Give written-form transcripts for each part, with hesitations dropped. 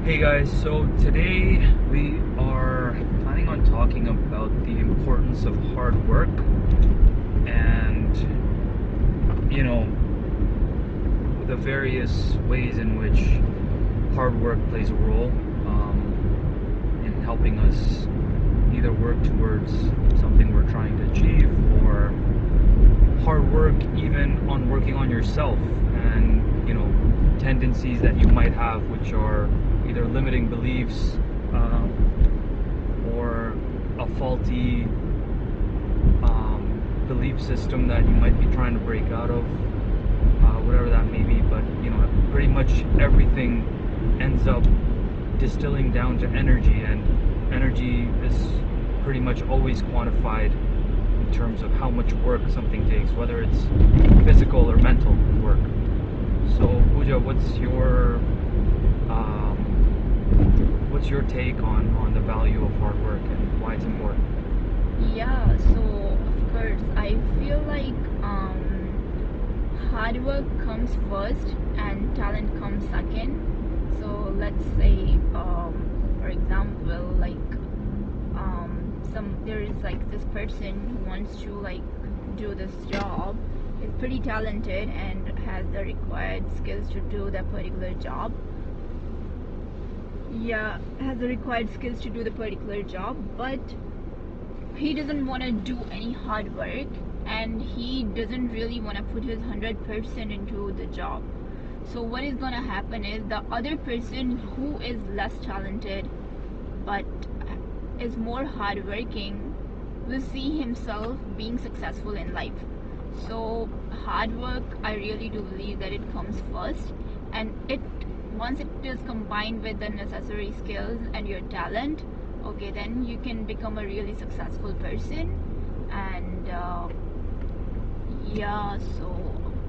Hey guys, so today we are planning on talking about the importance of hard work and, you know, the various ways in which hard work plays a role in helping us either work towards something we're trying to achieve or hard work even on working on yourself and, tendencies that you might have which are either limiting beliefs or a faulty belief system that you might be trying to break out of, whatever that may be. But pretty much everything ends up distilling down to energy, and energy is pretty much always quantified in terms of how much work something takes, whether it's physical or mental work. So, Pooja, what's your take on the value of hard work and why it's important? Yeah, so of course, I feel like hard work comes first and talent comes second. So let's say, for example, there is like this person who wants to do this job, is pretty talented and has the required skills to do that particular job. Yeah, has the required skills to do the particular job, but he doesn't want to do any hard work and he doesn't really want to put his 100% into the job. So what is going to happen is the other person who is less talented but is more hardworking will see himself being successful in life. So hard work, I really do believe that it comes first, and it once it is combined with the necessary skills and your talent, okay, then you can become a really successful person. And yeah, so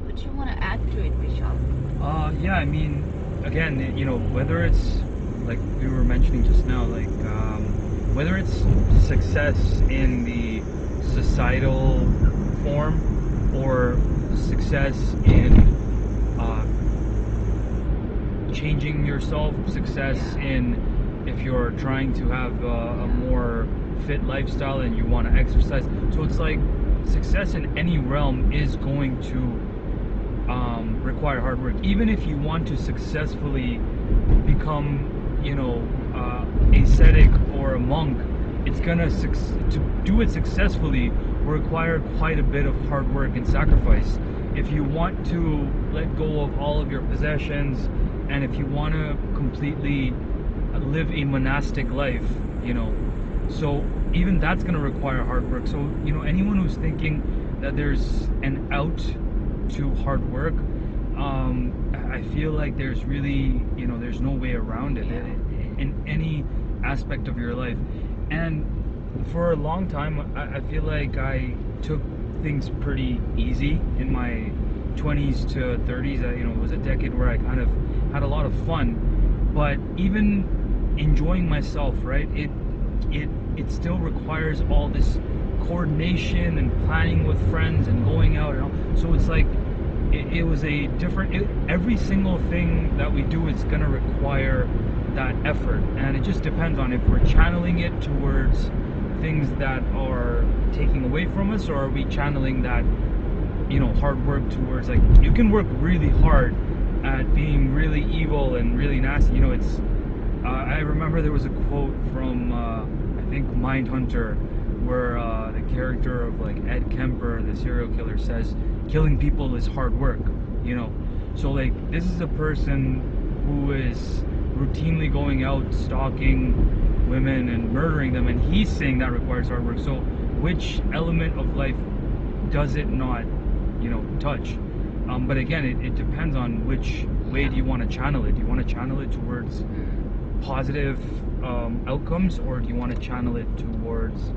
what you want to add to it, Vishal? Yeah, I mean, again, whether it's like we were mentioning just now, whether it's success in the societal form or success in uh, changing yourself, success in if you're trying to have a more fit lifestyle and you want to exercise. So it's like success in any realm is going to require hard work. Even if you want to successfully become, ascetic or a monk, it's gonna to do it successfully will require quite a bit of hard work and sacrifice. If you want to let go of all of your possessions, and if you want to completely live a monastic life, so even that's gonna require hard work. So anyone who's thinking that there's an out to hard work, I feel like there's really, there's no way around it in any aspect of your life. And for a long time, I feel like I took things pretty easy in my 20s to 30s. It was a decade where I kind of had a lot of fun, but even enjoying myself, right? It still requires all this coordination and planning with friends and going out and all. So it's like it was a different. Every single thing that we do is gonna require that effort, and it just depends on if we're channeling it towards things that are taking away from us, or are we channeling that hard work towards, like, you can work really hard at being really evil and really nasty. It's I remember there was a quote from I think Mindhunter, where the character of like Ed Kemper, the serial killer, says killing people is hard work. So like this is a person who is routinely going out stalking women and murdering them, and he's saying that requires hard work. So which element of life does it not touch? But again, it depends on which way do you want to channel it. Do you want to channel it towards positive outcomes, or do you want to channel it towards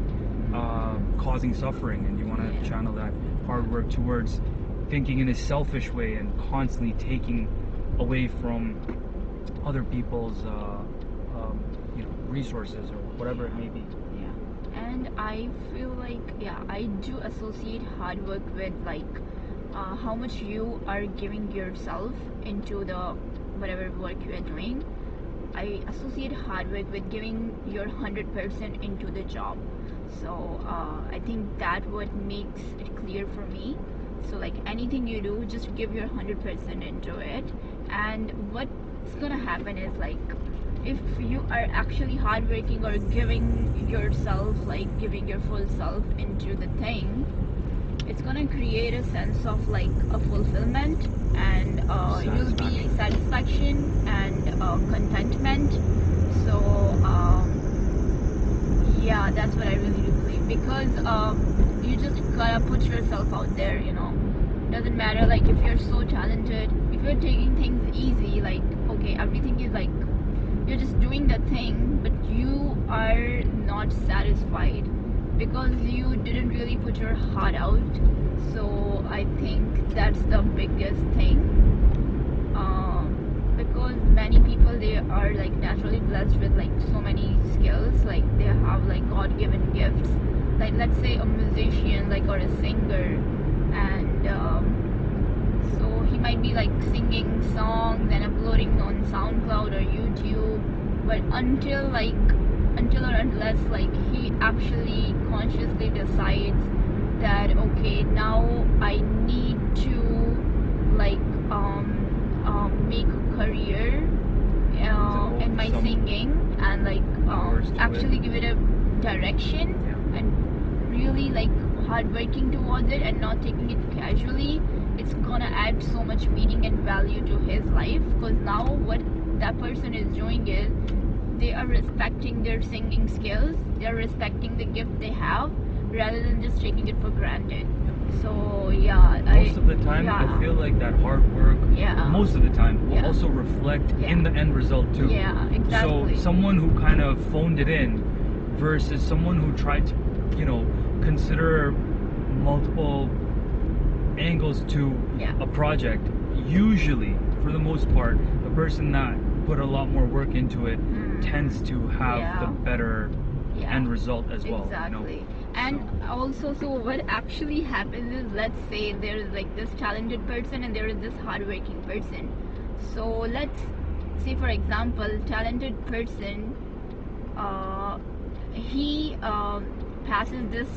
causing suffering, and you want to channel that hard work towards thinking in a selfish way and constantly taking away from other people's resources or whatever it may be? Yeah, and I feel like, I do associate hard work with how much you are giving yourself into the whatever work you are doing. I associate hard work with giving your 100% into the job. So I think that what makes it clear for me. So like anything you do, just give your 100% into it. And what's gonna happen is like if you are actually hardworking or giving yourself, like giving your full self into the thing, it's gonna create a sense of like a fulfillment, and you'll be satisfaction and contentment. So yeah, that's what I really do believe, because you just gotta put yourself out there, you know. Doesn't matter like if you're so talented, if you're taking things easy, like okay, everything is like you're just doing the thing, but you are not satisfied because you didn't really put your heart out. So I think that's the biggest thing. Because many people, they are like naturally blessed with like so many skills, like they have like God-given gifts, like let's say a musician, like, or a singer, and so he might be like singing songs and uploading on SoundCloud or YouTube, but until or unless like he actually consciously decides that okay, now I need to like make a career in my singing, and like actually give it a direction, and really like hardworking towards it and not taking it casually, it's gonna add so much meaning and value to his life. Because now what that person is doing is they are respecting their singing skills, they are respecting the gift they have, rather than just taking it for granted. So yeah, most of the time I feel like that hard work most of the time will also reflect in the end result too. Yeah, exactly. So someone who kind of phoned it in versus someone who tried to, you know, consider multiple angles to a project, usually for the most part the person that put a lot more work into it tends to have the better end result as well. Exactly. You know? And also, so what actually happens is, let's say there is like this talented person and there is this hardworking person. So let's say, for example, talented person, he passes this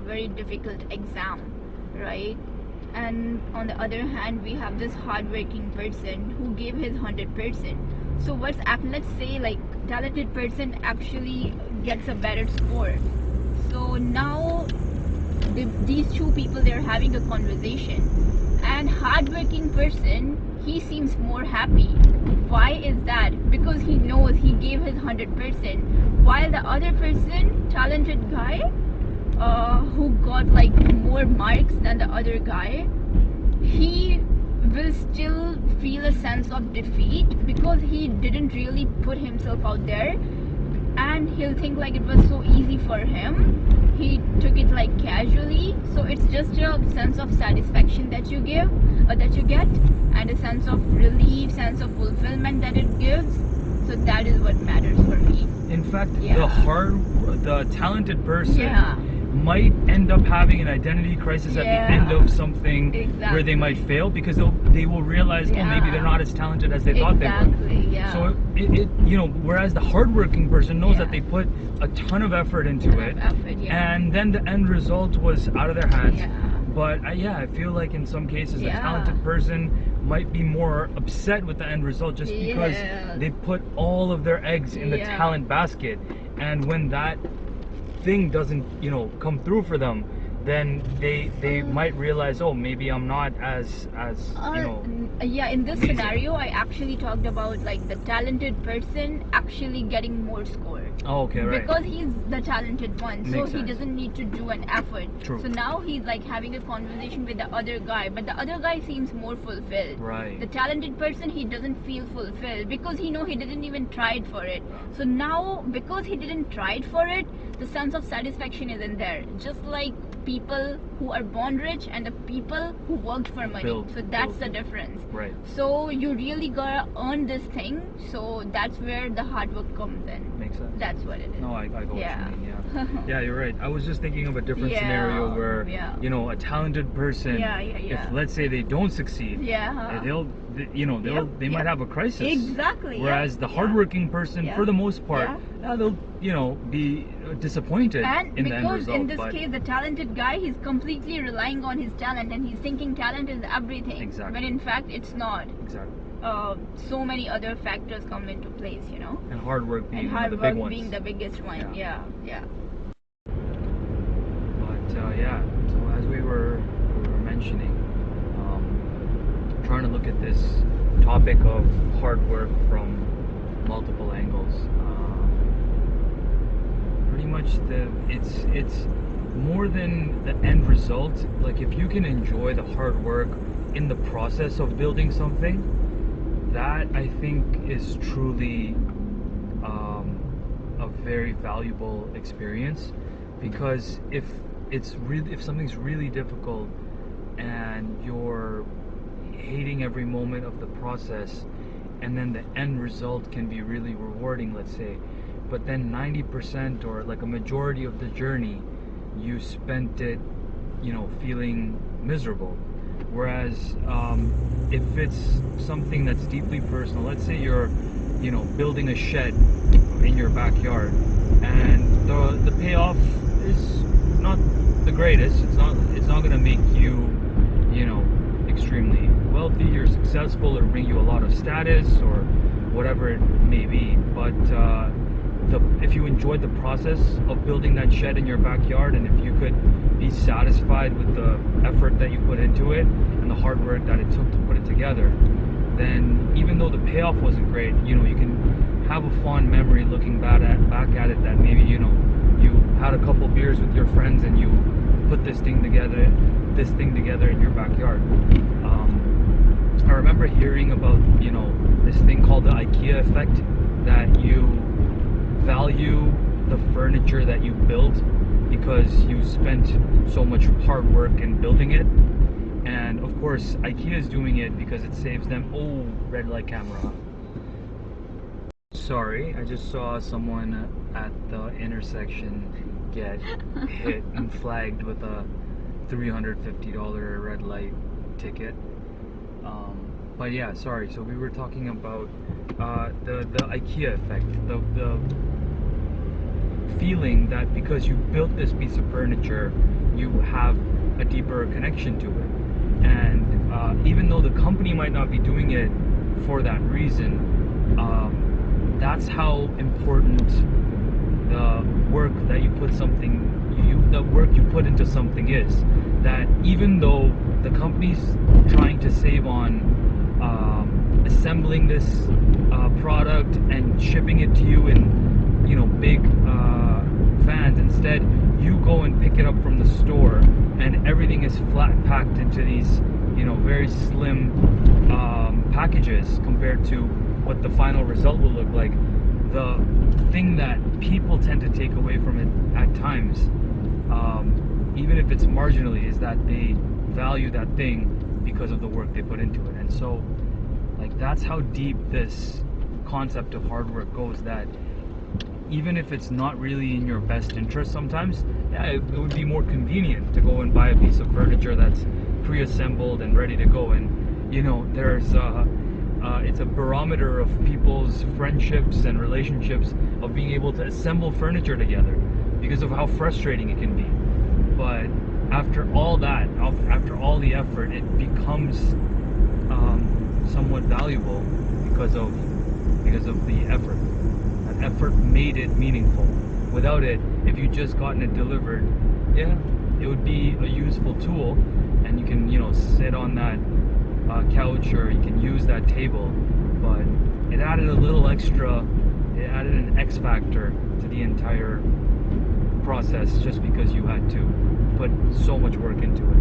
very difficult exam, right? And on the other hand, we have this hardworking person who gave his 100%. So let's say like talented person actually gets a better score. So now these two people, they're having a conversation, and hardworking person, he seems more happy. Why is that? Because he knows he gave his 100%, while the other person, talented guy, who got like more marks than the other guy, he will still feel a sense of defeat because he didn't really put himself out there, and he'll think like it was so easy for him, he took it like casually. So it's just a sense of satisfaction that you get, and a sense of relief, sense of fulfillment that it gives. So that is what matters for me. In fact, the talented person might end up having an identity crisis at the end of something where they might fail, because they will realize, oh, maybe they're not as talented as they thought they were. So it you know, whereas the hardworking person knows that they put a ton of effort into it, and then the end result was out of their hands. But I feel like in some cases the talented person might be more upset with the end result just because they put all of their eggs in the talent basket, and when that thing doesn't, you know, come through for them, then they might realize, oh, maybe I'm not as you know. In this scenario, I actually talked about like the talented person actually getting more score. Oh, okay, right. Because he's the talented one, so Makes he sense. doesn't need to do an effort. True. So now he's like having a conversation with the other guy, but the other guy seems more fulfilled. Right. The talented person, he doesn't feel fulfilled because he didn't even try it for it. So now, because he didn't try it for it, the sense of satisfaction isn't there. Just like people who are born rich and the people who worked for money. So that's the difference. Right. So you really gotta earn this thing. So that's where the hard work comes in. Makes sense. That's what it is. No, I get what you mean. Yeah, you're right. I was just thinking of a different scenario where you know, a talented person, if let's say they don't succeed, they might have a crisis. Exactly. Whereas the hardworking person, for the most part, they'll be disappointed and in the end because result. in this case, the talented guy, he's completely relying on his talent, and he's thinking talent is everything. Exactly. When in fact, it's not. Exactly. So many other factors come into place, And hard work being and one hard of the big work ones. being the biggest one. Yeah. But so as we were mentioning, trying to look at this topic of hard work from multiple angles. Pretty much it's more than the end result. Like, if you can enjoy the hard work in the process of building something, that I think is truly a very valuable experience. Because if something's really difficult and you're hating every moment of the process, and then the end result can be really rewarding, let's say, but then 90% or like a majority of the journey you spent it feeling miserable. Whereas if it's something that's deeply personal, let's say you're building a shed in your backyard, and the payoff is not the greatest. It's not going to make you extremely wealthy or successful or bring you a lot of status or whatever it may be. But if you enjoyed the process of building that shed in your backyard, and if you could be satisfied with the effort that you put into it and the hard work that it took to put it together, then even though the payoff wasn't great, you can have a fond memory looking back at it, that maybe you had a couple beers with your friends and you put this thing together in your backyard. I remember hearing about this thing called the IKEA effect, that you value the furniture that you built because you spent so much hard work in building it. And of course, IKEA is doing it because it saves them. Oh, red light camera. Sorry, I just saw someone at the intersection get hit and flagged with a $350 red light ticket. But yeah, sorry. So we were talking about the IKEA effect, the feeling that because you built this piece of furniture, you have a deeper connection to it. And even though the company might not be doing it for that reason, that's how important the work that you put into something is. That even though the company's trying to save on assembling this product and shipping it to you in big vans, instead you go and pick it up from the store, and everything is flat packed into these very slim packages compared to what the final result will look like. The thing that people tend to take away from it at times, even if it's marginally, is that they value that thing because of the work they put into it. And so, like, that's how deep this concept of hard work goes, that even if it's not really in your best interest sometimes, it would be more convenient to go and buy a piece of furniture that's pre-assembled and ready to go. And there's it's a barometer of people's friendships and relationships of being able to assemble furniture together, because of how frustrating it can be. But after all that, after all the effort, it becomes somewhat valuable because of the effort. That effort made it meaningful. Without it, if you just gotten it delivered, it would be a useful tool, and you can sit on that couch, or you can use that table, but it added a little extra. It added an X factor to the entire process, just because you had to put so much work into it.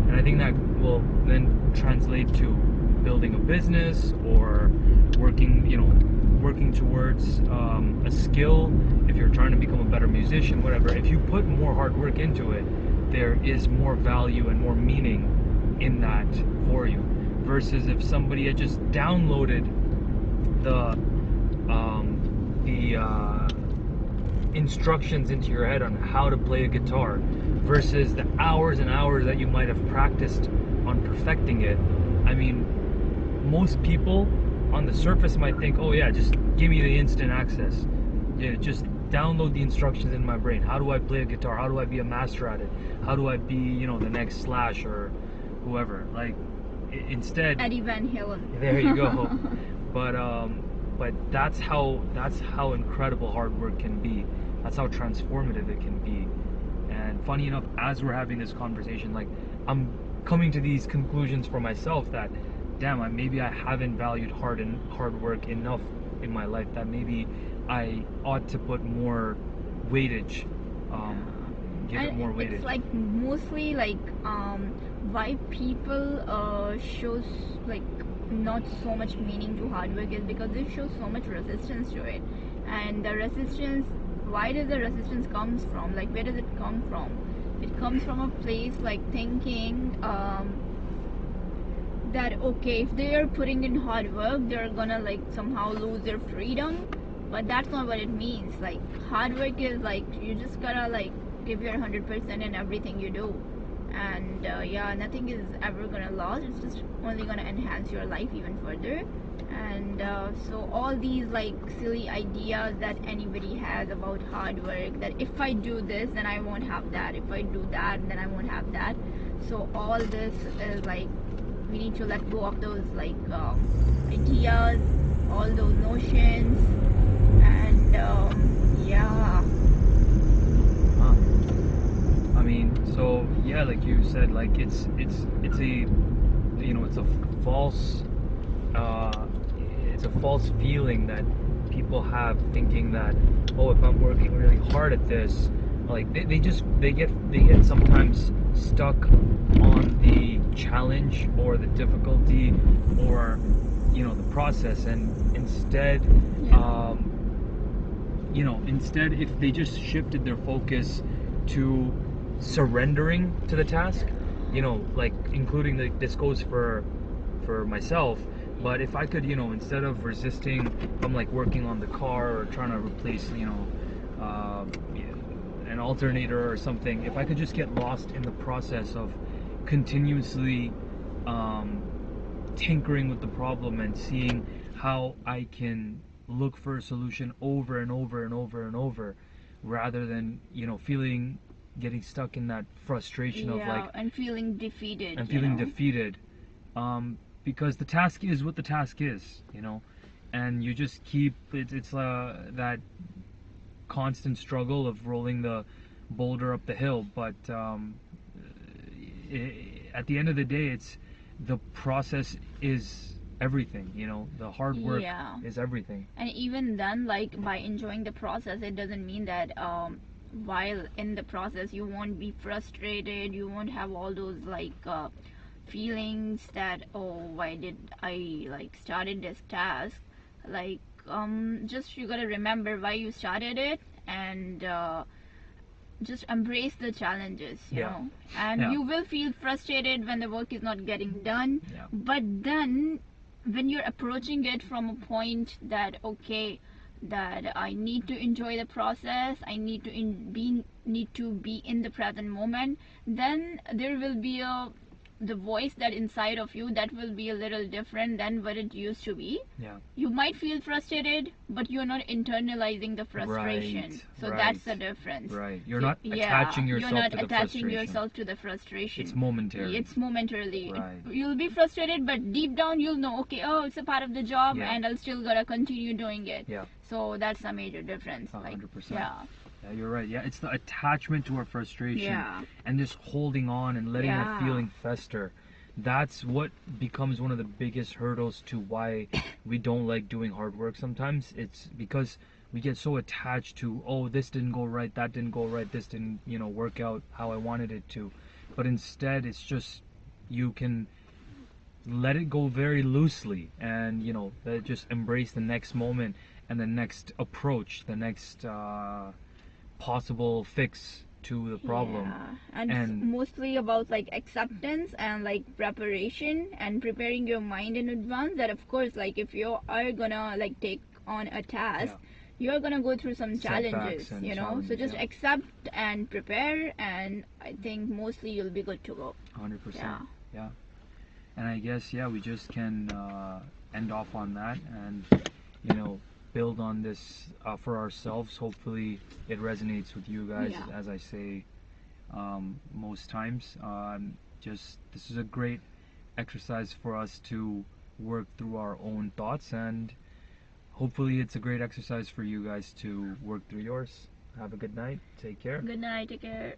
And I think that will then translate to building a business, or working towards a skill. If you're trying to become a better musician, whatever, if you put more hard work into it, there is more value and more meaning in that for you, versus if somebody had just downloaded the instructions into your head on how to play a guitar, versus the hours and hours that you might have practiced on perfecting it. I mean, most people on the surface might think, oh yeah, just give me the instant access. Yeah, just download the instructions in my brain. How do I play a guitar? How do I be a master at it? How do I be, the next Slash or whoever? Like, instead, Eddie Van Halen. there you go. But that's how incredible hard work can be. That's how transformative it can be. And funny enough, as we're having this conversation, like, I'm coming to these conclusions for myself that, damn, maybe I haven't valued hard work enough in my life. That maybe I ought to put more weightage, give it more weightage. It's like mostly like why people shows like not so much meaning to hard work is because they show so much resistance to it. And the resistance, why does the resistance comes from? Like, where does it come from? It comes from a place like thinking that okay, if they are putting in hard work, they're gonna like somehow lose their freedom. But that's not what it means. Like, hard work is like you just gotta like give your 100% in everything you do. And nothing is ever gonna lose. It's just only gonna enhance your life even further. And so all these like silly ideas that anybody has about hard work, that if I do this then I won't have that, if I do that then I won't have that. So all this is like, we need to let go of those like ideas, all those notions. And I mean, so yeah, like you said, like it's a it's a false feeling that people have, thinking that, oh, if I'm working really hard at this, like they get sometimes stuck on the challenge or the difficulty or the process, and instead instead if they just shifted their focus to surrendering to the task, like including this goes for myself, but if I could, instead of resisting, I'm like working on the car or trying to replace, an alternator or something, if I could just get lost in the process of continuously tinkering with the problem and seeing how I can look for a solution over and over and over and over, rather than getting stuck in that frustration of like, and feeling defeated. Because the task is what the task is, and you just keep it's that constant struggle of rolling the boulder up the hill. But at the end of the day, it's the process is everything. The hard work is everything. And even then, like, by enjoying the process, it doesn't mean that while in the process you won't be frustrated, you won't have all those like feelings that, oh, why did I like started this task. Like, just you gotta remember why you started it, and just embrace the challenges, you know. And you will feel frustrated when the work is not getting done, but then when you're approaching it from a point that, okay, that I need to enjoy the process, I need to be in the present moment, then there will be the voice that inside of you that will be a little different than what it used to be. You might feel frustrated, but you're not internalizing the frustration. So that's the difference. You're not attaching yourself you're not to the attaching frustration. yourself to the frustration. It's momentary. It's momentarily. You'll be frustrated, but deep down you'll know, okay, oh, it's a part of the job, and I'll still gotta continue doing it. So that's a major difference. 100%. Yeah, you're right. Yeah, it's the attachment to our frustration and just holding on and letting that feeling fester. That's what becomes one of the biggest hurdles to why we don't like doing hard work sometimes. It's because we get so attached to, oh, this didn't go right, that didn't go right, this didn't, work out how I wanted it to. But instead, it's just, you can let it go very loosely and, just embrace the next moment and the next approach, the next possible fix to the problem. And it's mostly about like acceptance and like preparation and preparing your mind in advance, that of course, like, if you are gonna like take on a task, you're gonna go through some challenges, so just accept and prepare, and I think mostly you'll be good to go. 100%. Yeah. And I guess, yeah, we just can end off on that and, build on this for ourselves. Hopefully, it resonates with you guys, Yeah. as I say most times. Just this is a great exercise for us to work through our own thoughts, and hopefully, it's a great exercise for you guys to work through yours. Have a good night. Take care. Good night. Take care.